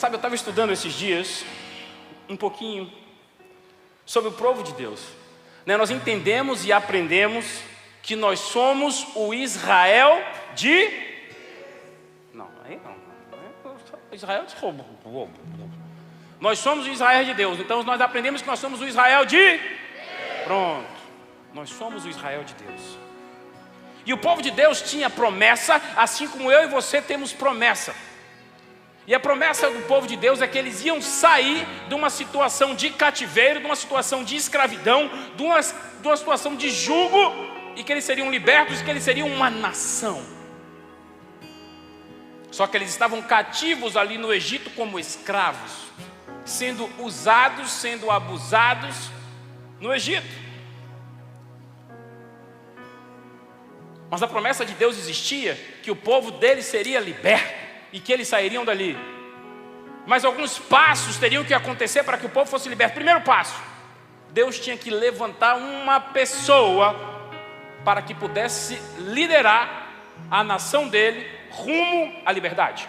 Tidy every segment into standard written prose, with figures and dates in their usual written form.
Sabe, eu estava estudando esses dias um pouquinho sobre o povo de Deus. Nós entendemos e aprendemos que nós somos o Israel de... Não, aí não. Israel de roubo. Nós somos o Israel de Deus. Então nós aprendemos que nós somos o Israel de... Pronto. Nós somos o Israel de Deus. E o povo de Deus tinha promessa, assim como eu e você temos promessa. E a promessa do povo de Deus é que eles iam sair de uma situação de cativeiro, de uma situação de escravidão, de uma situação de jugo, e que eles seriam libertos, e que eles seriam uma nação. Só que eles estavam cativos ali no Egito como escravos, sendo usados, sendo abusados no Egito. Mas a promessa de Deus existia, que o povo dele seria liberto e que eles sairiam dali. Mas alguns passos teriam que acontecer para que o povo fosse liberto. Primeiro passo, Deus tinha que levantar uma pessoa para que pudesse liderar a nação dele rumo à liberdade.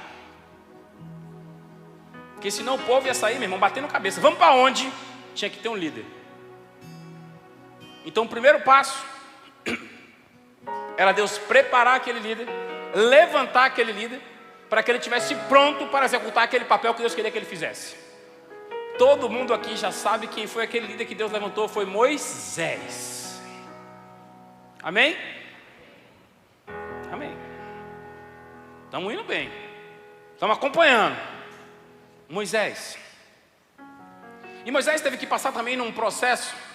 Porque senão o povo ia sair, meu irmão, batendo cabeça. Vamos para onde? Tinha que ter um líder. Então o primeiro passo era Deus preparar aquele líder, levantar aquele líder, para que ele estivesse pronto para executar aquele papel que Deus queria que ele fizesse. Todo mundo aqui já sabe quem foi aquele líder que Deus levantou, foi Moisés. Amém? Amém. Estamos indo bem. Estamos acompanhando. Moisés. E Moisés teve que passar também num processo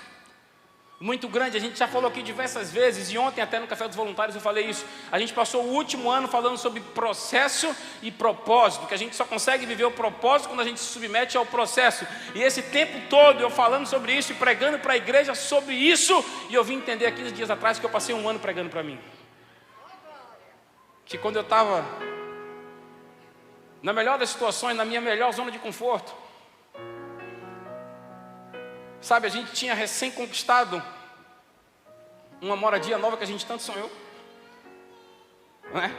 muito grande. A gente já falou aqui diversas vezes, e ontem até no Café dos Voluntários eu falei isso. A gente passou o último ano falando sobre processo e propósito, que a gente só consegue viver o propósito quando a gente se submete ao processo. E esse tempo todo eu falando sobre isso e pregando para a igreja sobre isso, e eu vim entender há 15 dias atrás que eu passei um ano pregando para mim. Que quando eu estava na melhor das situações, na minha melhor zona de conforto, sabe, a gente tinha recém-conquistado uma moradia nova que a gente tanto sonhou, não é?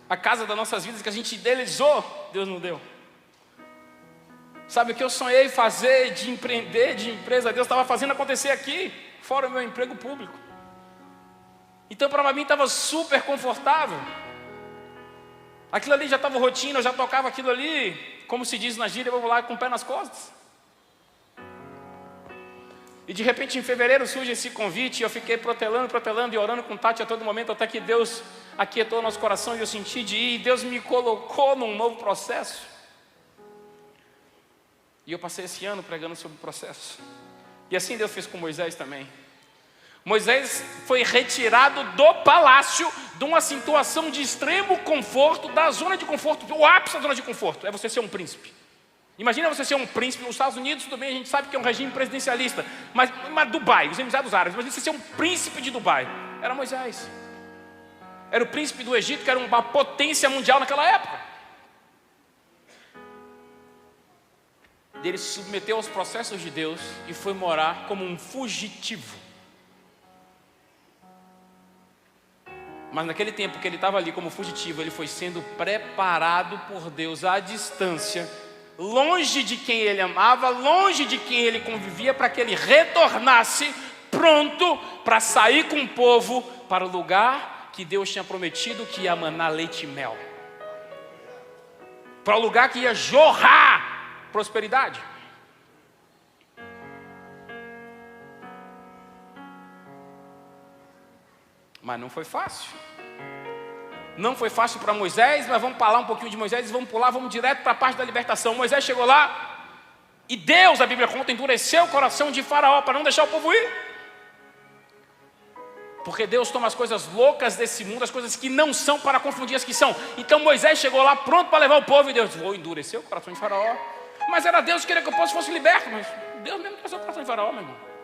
A casa das nossas vidas que a gente idealizou, Deus não deu. Sabe, o que eu sonhei fazer, de empreender, de empresa, Deus estava fazendo acontecer aqui, fora o meu emprego público. Então para mim estava super confortável. Aquilo ali já estava rotina, eu já tocava aquilo ali, como se diz na gíria, eu vou lá com o pé nas costas. E de repente em fevereiro surge esse convite, e eu fiquei protelando e orando com Tati a todo momento, até que Deus aquietou nosso coração e eu senti de ir, e Deus me colocou num novo processo. E eu passei esse ano pregando sobre o processo. E assim Deus fez com Moisés também. Moisés foi retirado do palácio, de uma situação de extremo conforto, da zona de conforto, o ápice da zona de conforto, é você ser um príncipe. Imagina você ser um príncipe nos Estados Unidos, tudo bem, a gente sabe que é um regime presidencialista, mas Dubai, os Emirados Árabes, imagina você ser um príncipe de Dubai. Era Moisés. Era o príncipe do Egito, que era uma potência mundial naquela época. Ele se submeteu aos processos de Deus e foi morar como um fugitivo. Mas naquele tempo que ele estava ali como fugitivo, ele foi sendo preparado por Deus à distância, longe de quem ele amava, longe de quem ele convivia, para que ele retornasse pronto para sair com o povo para o lugar que Deus tinha prometido, que ia manar leite e mel, para o lugar que ia jorrar prosperidade. Mas não foi fácil. Não foi fácil para Moisés, mas vamos falar um pouquinho de Moisés e vamos pular, vamos direto para a parte da libertação. Moisés chegou lá e Deus, a Bíblia conta, endureceu o coração de Faraó para não deixar o povo ir. Porque Deus toma as coisas loucas desse mundo, as coisas que não são, para confundir as que são. Então Moisés chegou lá pronto para levar o povo e Deus vou endurecer o coração de Faraó. Mas era Deus que queria que o povo fosse liberto, mas Deus mesmo endureceu o coração de Faraó, meu irmão.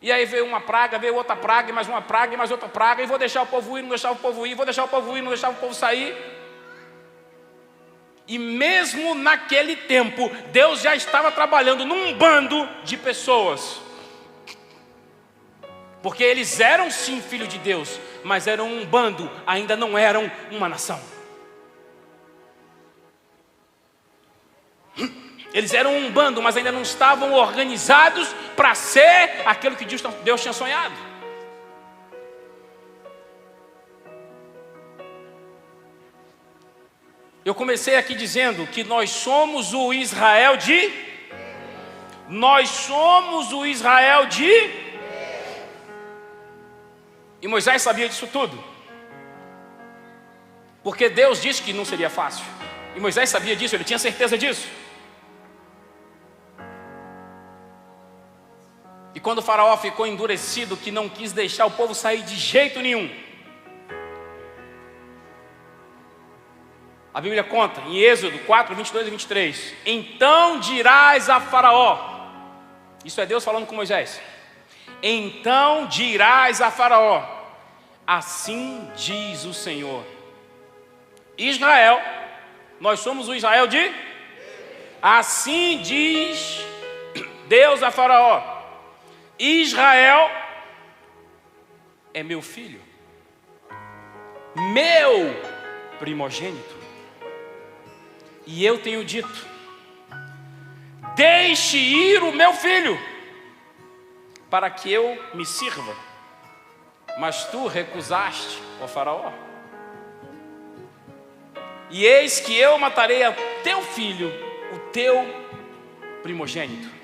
E aí veio uma praga, veio outra praga, e mais uma praga, e mais outra praga, e vou deixar o povo ir, não deixar o povo ir, vou deixar o povo ir, não deixar o povo sair. E mesmo naquele tempo, Deus já estava trabalhando num bando de pessoas. Porque eles eram sim filhos de Deus, mas eram um bando, ainda não eram uma nação. Eles eram um bando, mas ainda não estavam organizados para ser aquilo que Deus tinha sonhado. Eu comecei aqui dizendo que nós somos o Israel de... Nós somos o Israel de... E Moisés sabia disso tudo. Porque Deus disse que não seria fácil. E Moisés sabia disso, ele tinha certeza disso. E quando o faraó ficou endurecido, que não quis deixar o povo sair de jeito nenhum, a Bíblia conta, em Êxodo 4, 22 e 23, então dirás a faraó, isso é Deus falando com Moisés, então dirás a faraó, assim diz o Senhor, Israel, nós somos o Israel de... Assim diz Deus a faraó, Israel é meu filho, meu primogênito. E eu tenho dito, deixe ir o meu filho, para que eu me sirva. Mas tu recusaste, ó faraó. E eis que eu matarei a teu filho, o teu primogênito.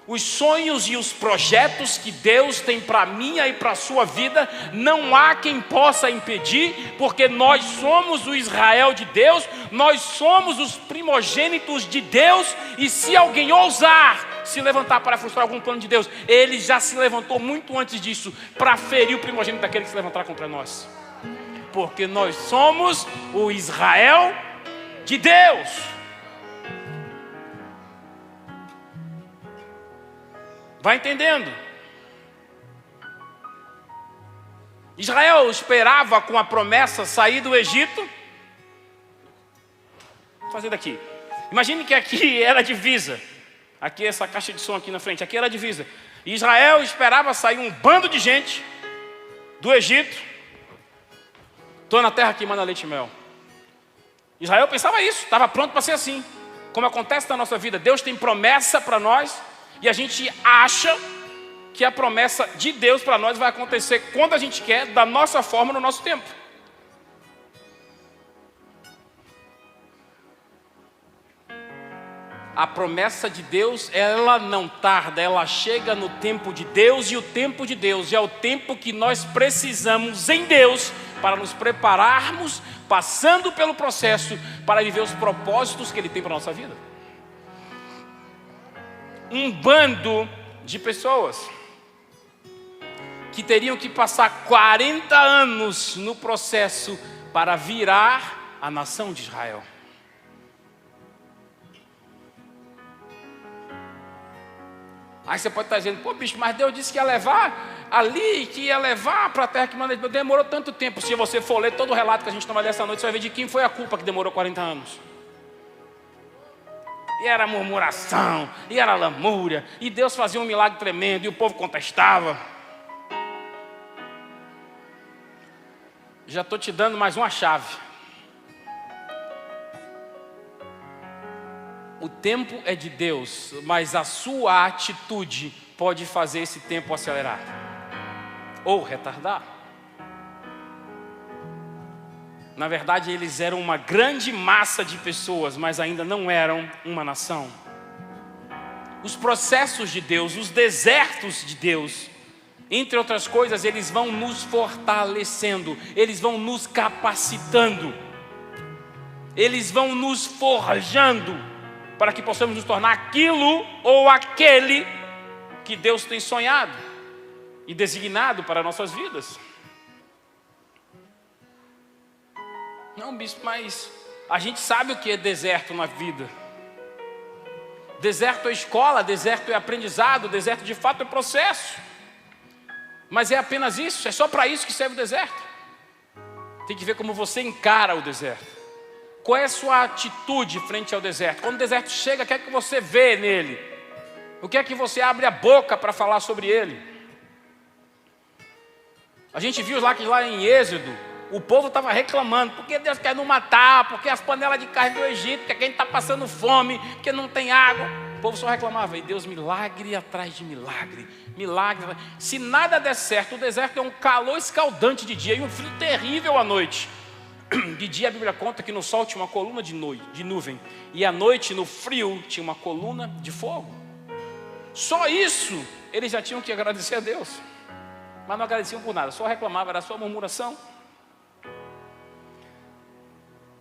Os sonhos e os projetos que Deus tem para a minha e para a sua vida, não há quem possa impedir, porque nós somos o Israel de Deus, nós somos os primogênitos de Deus, e se alguém ousar se levantar para frustrar algum plano de Deus, ele já se levantou muito antes disso, para ferir o primogênito daquele que se levantar contra nós. Porque nós somos o Israel de Deus. Vai entendendo? Israel esperava com a promessa sair do Egito. Vou fazer daqui. Imagine que aqui era a divisa. Aqui essa caixa de som aqui na frente. Aqui era a divisa. Israel esperava sair um bando de gente do Egito. Estou na terra que manda leite e mel. Israel pensava isso. Estava pronto para ser assim. Como acontece na nossa vida. Deus tem promessa para nós. E a gente acha que a promessa de Deus para nós vai acontecer quando a gente quer, da nossa forma, no nosso tempo. A promessa de Deus, ela não tarda, ela chega no tempo de Deus, e o tempo de Deus é o tempo que nós precisamos em Deus para nos prepararmos, passando pelo processo, para viver os propósitos que Ele tem para a nossa vida. Um bando de pessoas que teriam que passar 40 anos no processo para virar a nação de Israel. Aí você pode estar dizendo, pô bicho, mas Deus disse que ia levar ali, que ia levar para a terra que manda. Demorou tanto tempo. Se você for ler todo o relato que a gente não vai ler essa noite, você vai ver de quem foi a culpa que demorou 40 anos. E era murmuração, e era lamúria, e Deus fazia um milagre tremendo, e o povo contestava. Já estou te dando mais uma chave. O tempo é de Deus, mas a sua atitude pode fazer esse tempo acelerar ou retardar. Na verdade, eles eram uma grande massa de pessoas, mas ainda não eram uma nação. Os processos de Deus, os desertos de Deus, entre outras coisas, eles vão nos fortalecendo, eles vão nos capacitando, eles vão nos forjando, para que possamos nos tornar aquilo ou aquele que Deus tem sonhado e designado para nossas vidas. Não, bispo, mas a gente sabe o que é deserto na vida. Deserto é escola, deserto é aprendizado, deserto de fato é processo. Mas é apenas isso? É só para isso que serve o deserto? Tem que ver como você encara o deserto. Qual é a sua atitude frente ao deserto? Quando o deserto chega, o que é que você vê nele? O que é que você abre a boca para falar sobre ele? A gente viu lá que lá em Êxodo, O povo estava reclamando, porque Deus quer nos matar, porque as panelas de carne do Egito, porque a gente está passando fome, porque não tem água. O povo só reclamava, e Deus, milagre atrás de milagre, milagre. Se nada der certo, o deserto é um calor escaldante de dia e um frio terrível à noite. De dia a Bíblia conta que no sol tinha uma coluna de nuvem, e à noite no frio tinha uma coluna de fogo. Só isso eles já tinham que agradecer a Deus, mas não agradeciam por nada, só reclamavam, era só murmuração.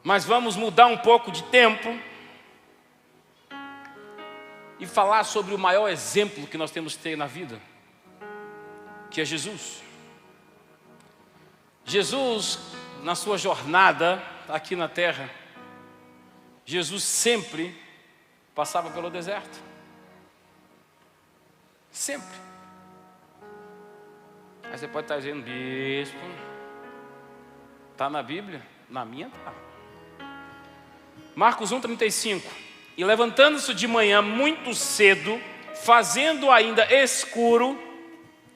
Mas vamos mudar um pouco de tempo e falar sobre o maior exemplo que nós temos que ter na vida, que é Jesus. Jesus, na sua jornada aqui na terra, Jesus sempre passava pelo deserto. Sempre. Aí você pode estar dizendo, bispo, está na Bíblia? Na minha está. Marcos 1,35. E levantando-se de manhã muito cedo, fazendo ainda escuro,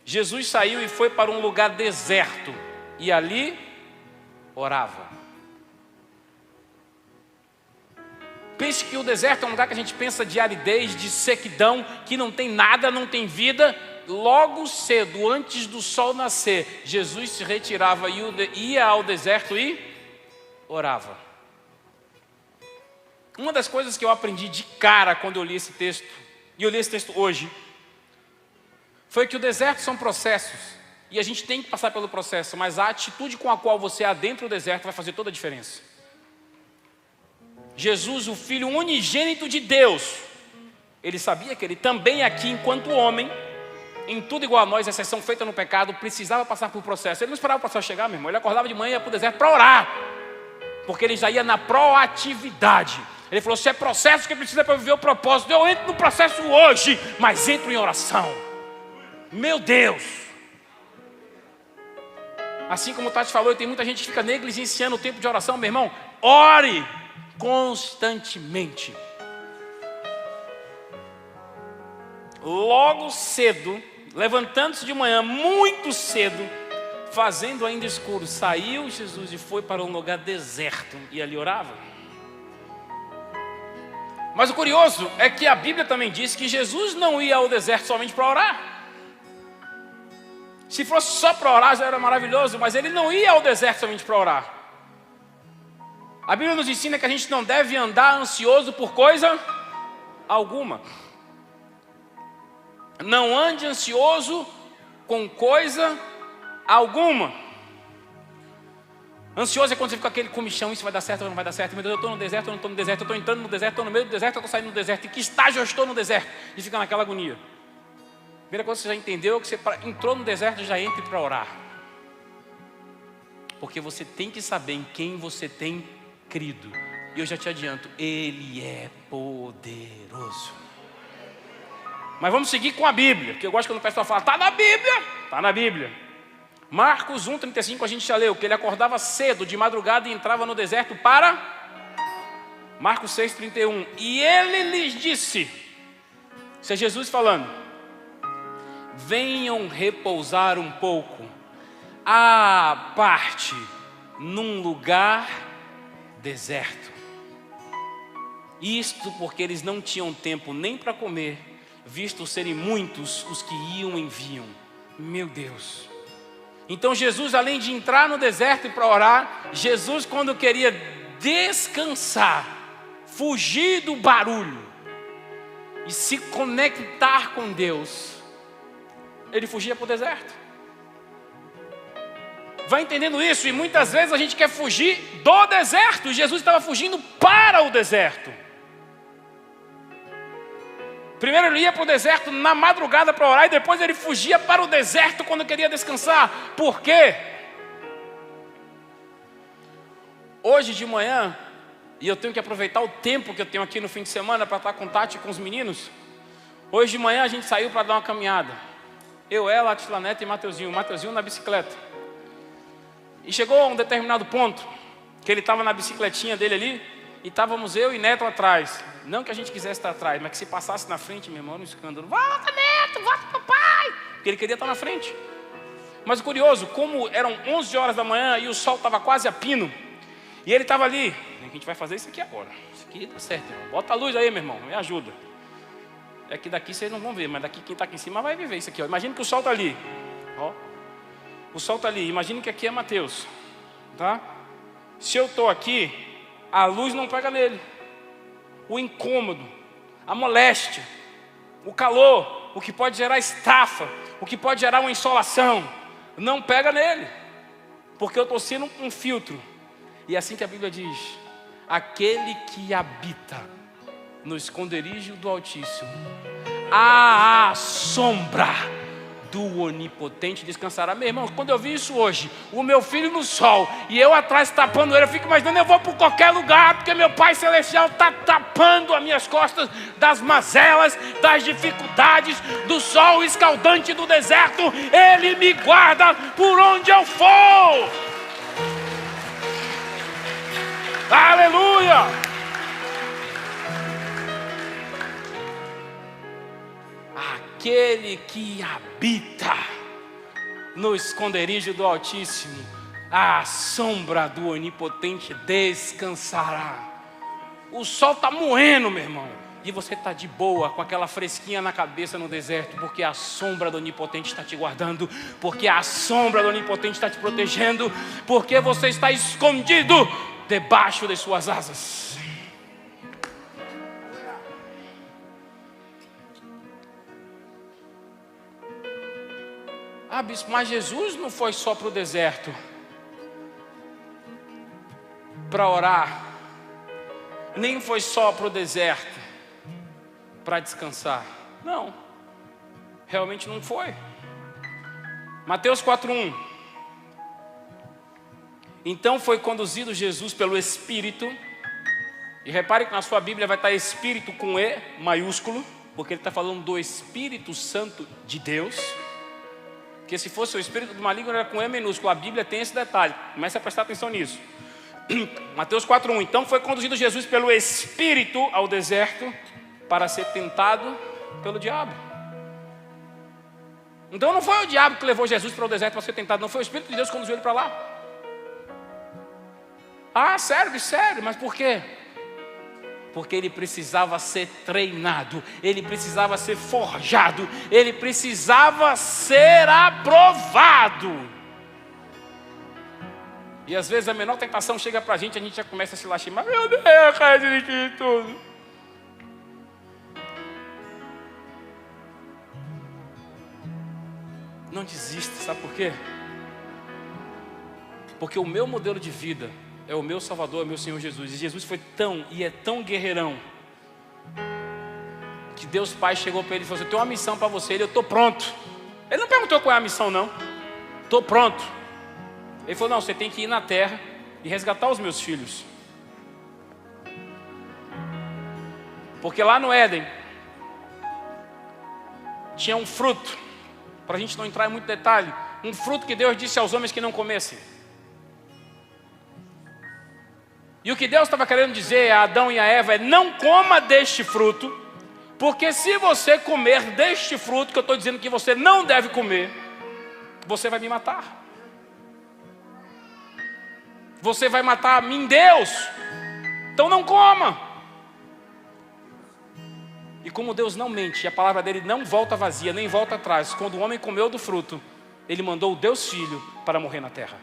Jesus saiu e foi para um lugar deserto, e ali orava. Pense que o deserto é um lugar que a gente pensa de aridez, de sequidão, que não tem nada, não tem vida. Logo cedo, antes do sol nascer, Jesus se retirava e ia ao deserto e orava. Uma das coisas que eu aprendi de cara quando eu li esse texto, e eu li esse texto hoje, foi que o deserto são processos, e a gente tem que passar pelo processo, mas a atitude com a qual você adentra o deserto vai fazer toda a diferença. Jesus, o Filho unigênito de Deus, ele sabia que ele também aqui, enquanto homem, em tudo igual a nós, exceção feita no pecado, precisava passar por processo. Ele não esperava o processo chegar, meu irmão, ele acordava de manhã e ia para o deserto para orar, porque ele já ia na proatividade. Ele falou, se é processo que precisa para viver o propósito, eu entro no processo hoje, mas entro em oração. Meu Deus! Assim como o Tati falou, tem muita gente que fica negligenciando o tempo de oração, meu irmão, ore constantemente. Logo cedo, levantando-se de manhã, muito cedo, fazendo ainda escuro, saiu Jesus e foi para um lugar deserto, e ali orava. Mas o curioso é que a Bíblia também diz que Jesus não ia ao deserto somente para orar. Se fosse só para orar já era maravilhoso, mas ele não ia ao deserto somente para orar. A Bíblia nos ensina que a gente não deve andar ansioso por coisa alguma. Não ande ansioso com coisa alguma. Ansioso é quando você fica com aquele comichão, isso vai dar certo ou não vai dar certo. Meu Deus, eu estou no deserto, eu não estou no deserto, eu estou entrando no deserto, estou no meio do deserto, eu estou saindo no deserto. Em que estágio eu estou no deserto? E fica naquela agonia. Primeira coisa que você já entendeu é que você entrou no deserto, já entre para orar. Porque você tem que saber em quem você tem crido. E eu já te adianto, Ele é poderoso. Mas vamos seguir com a Bíblia, que eu gosto quando o pessoal fala, está na Bíblia, está na Bíblia. Marcos 1,35 a gente já leu, que ele acordava cedo, de madrugada, e entrava no deserto para... Marcos 6,31. E ele lhes disse, isso é Jesus falando, venham repousar um pouco, à parte, num lugar deserto. Isto porque eles não tinham tempo nem para comer, visto serem muitos os que iam e vinham. Meu Deus! Então Jesus, além de entrar no deserto e para orar, Jesus, quando queria descansar, fugir do barulho e se conectar com Deus, ele fugia para o deserto. Vai entendendo isso? E muitas vezes a gente quer fugir do deserto, e Jesus estava fugindo para o deserto. Primeiro ele ia para o deserto na madrugada para orar, e depois ele fugia para o deserto quando queria descansar. Por quê? Hoje de manhã, e eu tenho que aproveitar o tempo que eu tenho aqui no fim de semana para estar com Tati e com os meninos. Hoje de manhã a gente saiu para dar uma caminhada. Eu, ela, Atila Neto e Mateuzinho na bicicleta. E chegou a um determinado ponto, que ele estava na bicicletinha dele ali, e estávamos eu e Neto atrás. Não que a gente quisesse estar atrás, mas que se passasse na frente, meu irmão, era um escândalo. Volta, Neto, volta, papai! Porque ele queria estar na frente. Mas o curioso, como eram 11 horas da manhã e o sol estava quase a pino, e ele estava ali, a gente vai fazer isso aqui agora. Isso aqui dá certo, irmão. Bota a luz aí, meu irmão, me ajuda. É que daqui vocês não vão ver, mas daqui quem está aqui em cima vai viver isso aqui. Ó. Imagina que o sol está ali. Ó. O sol está ali, imagine que aqui é Mateus. Tá? Se eu estou aqui, a luz não pega nele. O incômodo, a moléstia, o calor, o que pode gerar estafa, o que pode gerar uma insolação, não pega nele. Porque eu estou sendo um filtro. E é assim que a Bíblia diz: aquele que habita no esconderijo do Altíssimo, à sombra do Onipotente descansará. Meu irmão, quando eu vi isso hoje, o meu filho no sol e eu atrás tapando ele, eu fico imaginando, eu vou por qualquer lugar, porque meu Pai Celestial está tapando as minhas costas das mazelas, das dificuldades, do sol escaldante do deserto. Ele me guarda por onde eu for. Aleluia! Aquele que habita no esconderijo do Altíssimo, à sombra do Onipotente descansará. O sol está moendo, meu irmão, e você está de boa, com aquela fresquinha na cabeça no deserto, porque a sombra do Onipotente está te guardando, porque a sombra do Onipotente está te protegendo, porque você está escondido debaixo de suas asas. Ah, bispo, mas Jesus não foi só para o deserto para orar, nem foi só para o deserto para descansar. Não, realmente não foi. Mateus 4:1. Então foi conduzido Jesus pelo Espírito, e repare que na sua Bíblia vai estar Espírito com E maiúsculo, porque ele está falando do Espírito Santo de Deus. Porque se fosse o espírito do maligno era com E minúsculo. A Bíblia tem esse detalhe, comece a prestar atenção nisso. Mateus 4:1. Então foi conduzido Jesus pelo Espírito ao deserto para ser tentado pelo diabo. Então não foi o diabo que levou Jesus para o deserto para ser tentado, não, foi o Espírito de Deus que conduziu ele para lá. Ah, sério, mas por quê? Porque ele precisava ser treinado, ele precisava ser forjado, ele precisava ser aprovado. E às vezes a menor tentação chega para a gente já começa a se lastimar. Meu Deus, eu quero desistir de tudo. Não desista, sabe por quê? Porque o meu modelo de vida é o meu Salvador, é o meu Senhor Jesus. E Jesus foi tão e é tão guerreirão que Deus Pai chegou para ele e falou assim: eu tenho uma missão para você. Ele: eu estou pronto. Ele não perguntou qual é a missão, não. Estou pronto. Ele falou: não, você tem que ir na terra e resgatar os meus filhos. Porque lá no Éden tinha um fruto, para a gente não entrar em muito detalhe, um fruto que Deus disse aos homens que não comessem. E o que Deus estava querendo dizer a Adão e a Eva é: não coma deste fruto, porque se você comer deste fruto, que eu estou dizendo que você não deve comer, você vai me matar. Você vai matar a mim, Deus. Então não coma. E como Deus não mente, a palavra dele não volta vazia, nem volta atrás. Quando o homem comeu do fruto, ele mandou o Deus Filho para morrer na terra,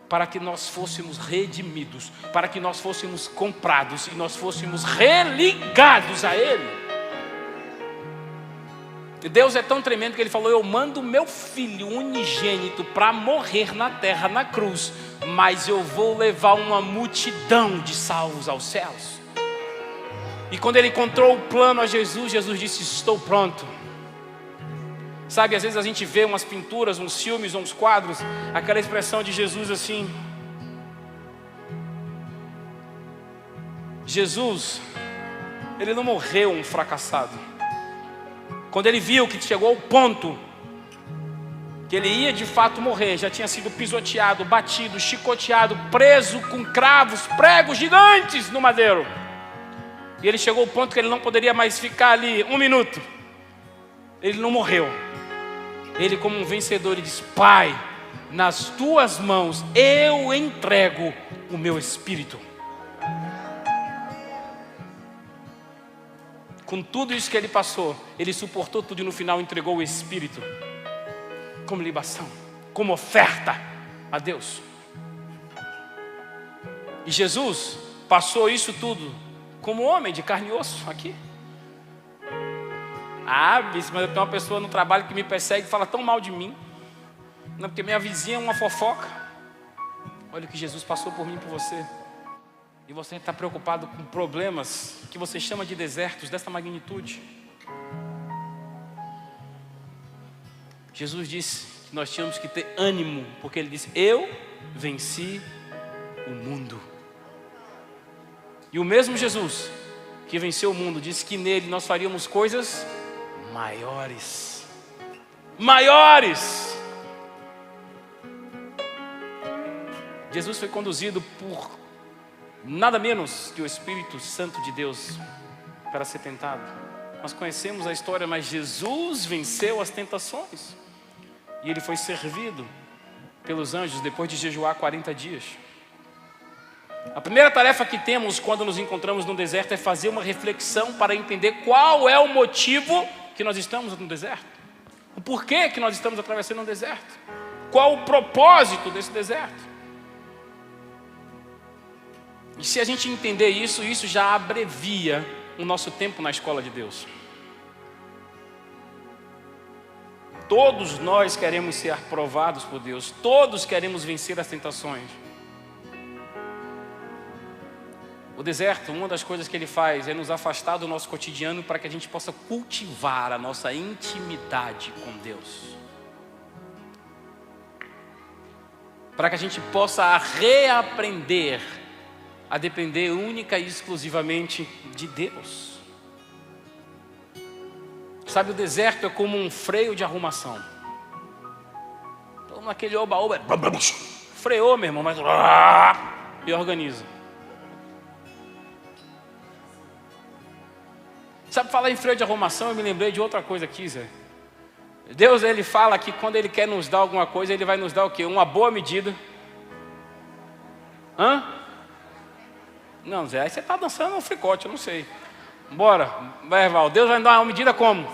para que nós fôssemos redimidos, para que nós fôssemos comprados e nós fôssemos religados a Ele. E Deus é tão tremendo que Ele falou: eu mando meu Filho unigênito para morrer na terra, na cruz, mas eu vou levar uma multidão de salvos aos céus. E quando Ele encontrou o plano a Jesus, Jesus disse: estou pronto. Sabe, às vezes a gente vê umas pinturas, uns filmes, uns quadros, aquela expressão de Jesus assim. Jesus, ele não morreu um fracassado. Quando ele viu que chegou ao ponto que ele ia de fato morrer, já tinha sido pisoteado, batido, chicoteado, preso com cravos, pregos gigantes no madeiro. E ele chegou ao ponto que ele não poderia mais ficar ali um minuto. Ele não morreu. Ele, como um vencedor, ele diz: Pai, nas tuas mãos eu entrego o meu espírito. Com tudo isso que ele passou, ele suportou tudo e no final entregou o espírito como libação, como oferta a Deus. E Jesus passou isso tudo como homem de carne e osso aqui. Mas eu tenho uma pessoa no trabalho que me persegue e fala tão mal de mim. Não, porque minha vizinha é uma fofoca. Olha o que Jesus passou por mim e por você. E você está preocupado com problemas que você chama de desertos dessa magnitude. Jesus disse que nós tínhamos que ter ânimo, porque Ele disse: eu venci o mundo. E o mesmo Jesus que venceu o mundo disse que nele nós faríamos coisas maiores. Maiores! Jesus foi conduzido por nada menos que o Espírito Santo de Deus para ser tentado. Nós conhecemos a história, mas Jesus venceu as tentações. E Ele foi servido pelos anjos depois de jejuar 40 dias. A primeira tarefa que temos quando nos encontramos no deserto é fazer uma reflexão para entender qual é o motivo que nós estamos no deserto. O porquê que nós estamos atravessando um deserto. Qual o propósito desse deserto. E se a gente entender isso, isso já abrevia o nosso tempo na escola de Deus. Todos nós queremos ser aprovados por Deus. Todos queremos vencer as tentações. O deserto, uma das coisas que ele faz é nos afastar do nosso cotidiano para que a gente possa cultivar a nossa intimidade com Deus. Para que a gente possa reaprender a depender única e exclusivamente de Deus. Sabe, o deserto é como um freio de arrumação. Então naquele oba-oba, freou, meu irmão, mas e organiza. Sabe, falar em freio de arrumação, eu me lembrei de outra coisa aqui, Zé. Deus, Ele fala que quando Ele quer nos dar alguma coisa, Ele vai nos dar o quê? Uma boa medida. Não, Zé, aí você está dançando um fricote, eu não sei. Bora, vai, Val. Deus vai nos dar uma medida como?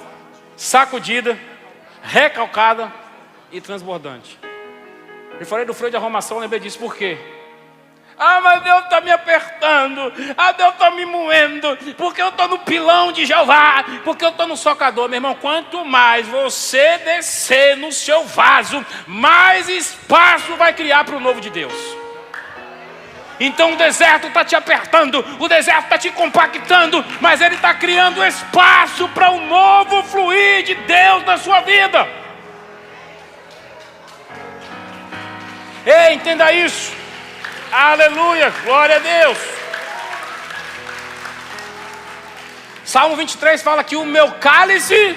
Sacudida, recalcada e transbordante. Eu falei do freio de arrumação, eu lembrei disso, por quê? Mas Deus está me apertando, Deus está me moendo, porque eu estou no pilão de Jeová, porque eu estou no socador. Meu irmão, quanto mais você descer no seu vaso, mais espaço vai criar para o novo de Deus. Então o deserto está te apertando, o deserto está te compactando, mas ele está criando espaço para o novo fluir de Deus na sua vida. Ei, entenda isso. Aleluia, glória a Deus. Salmo 23 fala que o meu cálice.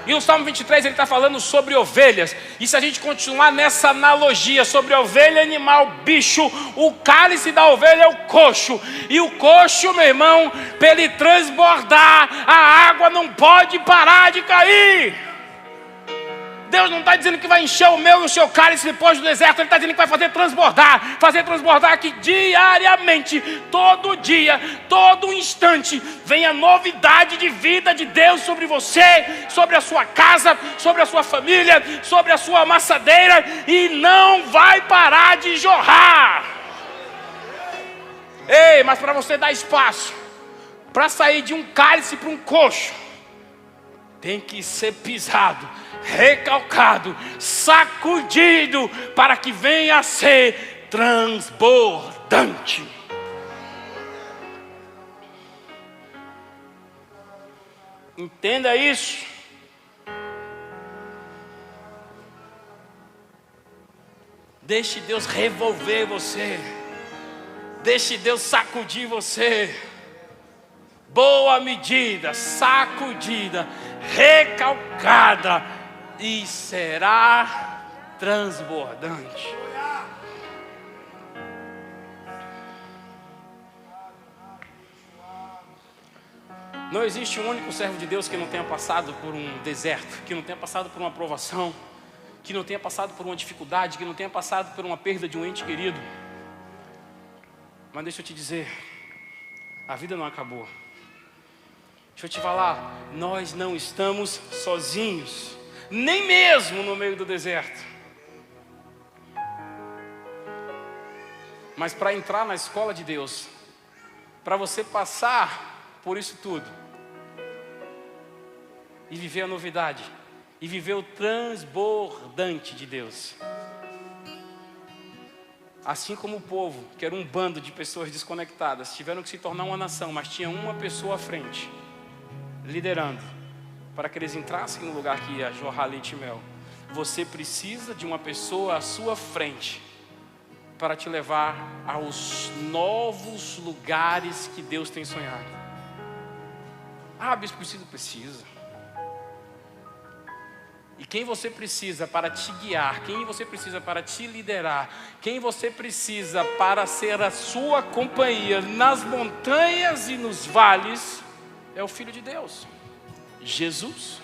E o Salmo 23 ele está falando sobre ovelhas. E se a gente continuar nessa analogia sobre ovelha, animal, bicho, o cálice da ovelha é o coxo. E o coxo, meu irmão, para ele transbordar, a água não pode parar de cair. Deus não está dizendo que vai encher o meu e o seu cálice depois do deserto. Ele está dizendo que vai fazer transbordar que diariamente, todo dia, todo instante, venha novidade de vida de Deus sobre você, sobre a sua casa, sobre a sua família, sobre a sua amassadeira, e não vai parar de jorrar. Ei, mas para você dar espaço, para sair de um cálice para um coxo, tem que ser pisado, recalcado, sacudido, para que venha a ser transbordante. Entenda isso. Deixe Deus revolver você. Deixe Deus sacudir você. Boa medida, sacudida, recalcada, e será transbordante. Não existe um único servo de Deus que não tenha passado por um deserto, que não tenha passado por uma provação, que não tenha passado por uma dificuldade, que não tenha passado por uma perda de um ente querido. Mas deixa eu te dizer, a vida não acabou. Deixa eu te falar, nós não estamos sozinhos, nem mesmo no meio do deserto. Mas para entrar na escola de Deus, para você passar por isso tudo, e viver a novidade, e viver o transbordante de Deus. Assim como o povo, que era um bando de pessoas desconectadas, tiveram que se tornar uma nação, mas tinha uma pessoa à frente, liderando, para que eles entrassem no lugar que ia jorrar leite e mel. Você precisa de uma pessoa à sua frente, para te levar aos novos lugares que Deus tem sonhado. Ah, bispo, precisa. E quem você precisa para te guiar, quem você precisa para te liderar, quem você precisa para ser a sua companhia nas montanhas e nos vales, é o Filho de Deus, Jesus.